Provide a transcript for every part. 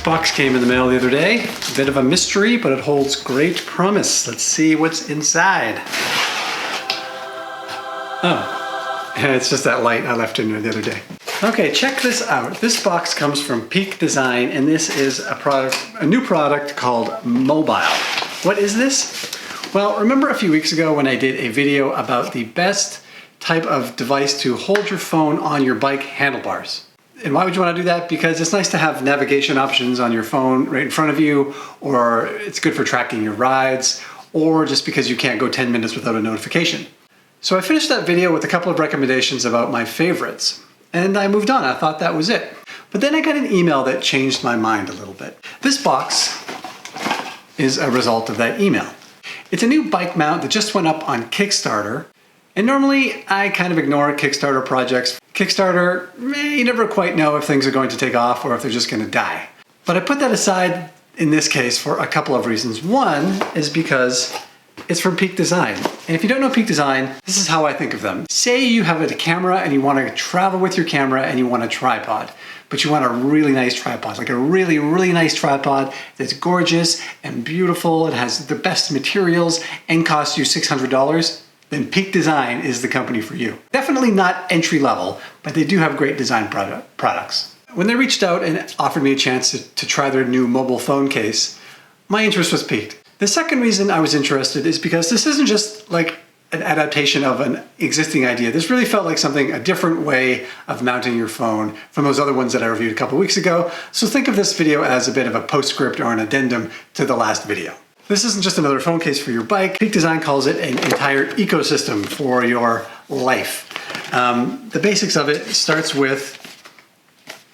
Box came in the mail the other day. A bit of a mystery, but it holds great promise. Let's see what's inside. Oh, it's just that light I left in there the other day. Okay, check this out. This box comes from Peak Design, and this is a new product called Mobile. What is this? Well, remember a few weeks ago when I did a video about the best type of device to hold your phone on your bike handlebars? And why would you want to do that? Because it's nice to have navigation options on your phone right in front of you, or it's good for tracking your rides, or just because you can't go 10 minutes without a notification. So I finished that video with a couple of recommendations about my favorites, and I moved on. I thought that was it. But then I got an email that changed my mind a little bit. This box is a result of that email. It's a new bike mount that just went up on Kickstarter. And normally I kind of ignore Kickstarter projects. Kickstarter, you never quite know if things are going to take off or if they're just going to die. But I put that aside in this case for a couple of reasons. One is because it's from Peak Design. And if you don't know Peak Design, this is how I think of them. Say you have a camera and you want to travel with your camera and you want a tripod, but you want a really nice tripod, like a really, really nice tripod that's gorgeous and beautiful. It has the best materials and costs you $600. Then Peak Design is the company for you. Definitely not entry level, but they do have great design products. When they reached out and offered me a chance to try their new mobile phone case, my interest was piqued. The second reason I was interested is because this isn't just like an adaptation of an existing idea. This really felt like a different way of mounting your phone from those other ones that I reviewed a couple weeks ago. So think of this video as a bit of a postscript or an addendum to the last video. This isn't just another phone case for your bike. Peak Design calls it an entire ecosystem for your life. The basics of it starts with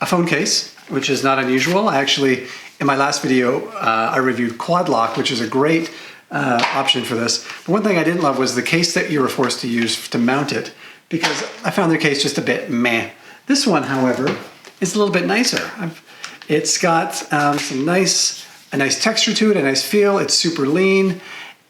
a phone case, which is not unusual. In my last video, I reviewed Quad Lock, which is a great option for this. But one thing I didn't love was the case that you were forced to use to mount it, because I found their case just a bit meh. This one, however, is a little bit nicer. It's got a nice texture to it, a nice feel. It's super lean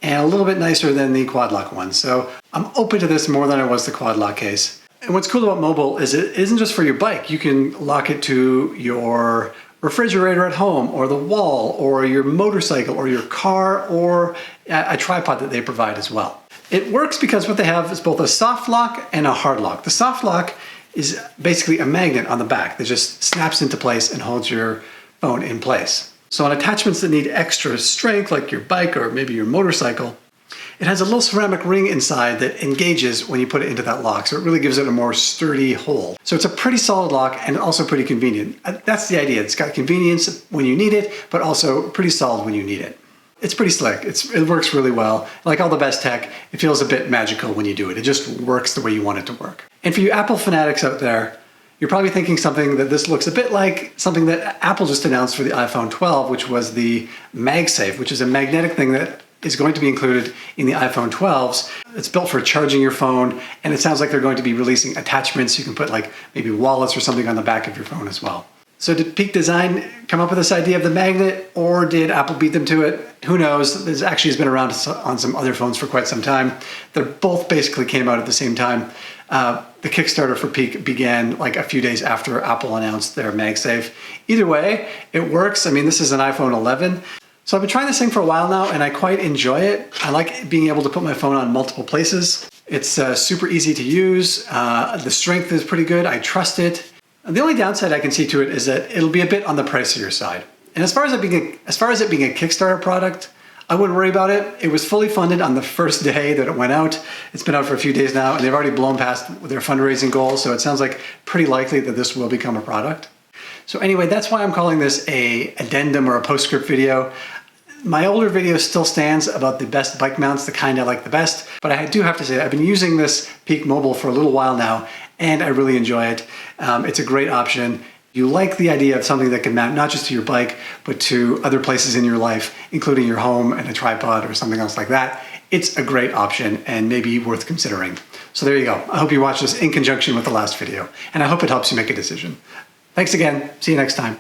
and a little bit nicer than the Quad Lock one. So I'm open to this more than I was the Quad Lock case. And what's cool about Mobile is it isn't just for your bike. You can lock it to your refrigerator at home, or the wall, or your motorcycle, or your car, or a tripod that they provide as well. It works because what they have is both a soft lock and a hard lock. The soft lock is basically a magnet on the back that just snaps into place and holds your phone in place. So on attachments that need extra strength, like your bike or maybe your motorcycle, it has a little ceramic ring inside that engages when you put it into that lock. So it really gives it a more sturdy hold. So it's a pretty solid lock and also pretty convenient. That's the idea. It's got convenience when you need it, but also pretty solid when you need it. It's pretty slick. It works really well. Like all the best tech, it feels a bit magical when you do it. It just works the way you want it to work. And for you Apple fanatics out there, you're probably thinking something that this looks a bit like something that Apple just announced for the iPhone 12, which was the MagSafe, which is a magnetic thing that is going to be included in the iPhone 12s. It's built for charging your phone, and it sounds like they're going to be releasing attachments. You can put like maybe wallets or something on the back of your phone as well. So did Peak Design come up with this idea of the magnet, or did Apple beat them to it? Who knows? This actually has been around on some other phones for quite some time. They both basically came out at the same time. The Kickstarter for Peak began like a few days after Apple announced their MagSafe. Either way, it works. I mean, this is an iPhone 11. So I've been trying this thing for a while now, and I quite enjoy it. I like being able to put my phone on multiple places. It's super easy to use. The strength is pretty good. I trust it. The only downside I can see to it is that it'll be a bit on the pricier side. And as far as it being a Kickstarter product, I wouldn't worry about it. It was fully funded on the first day that it went out. It's been out for a few days now, and they've already blown past their fundraising goals, so it sounds like pretty likely that this will become a product. So anyway, that's why I'm calling this a addendum or a postscript video. My older video still stands about the best bike mounts, the kind I like the best, but I do have to say I've been using this Peak Mobile for a little while now, and I really enjoy it. It's a great option. You like the idea of something that can mount not just to your bike, but to other places in your life, including your home and a tripod or something else like that. It's a great option and maybe worth considering. So there you go. I hope you watch this in conjunction with the last video, and I hope it helps you make a decision. Thanks again. See you next time.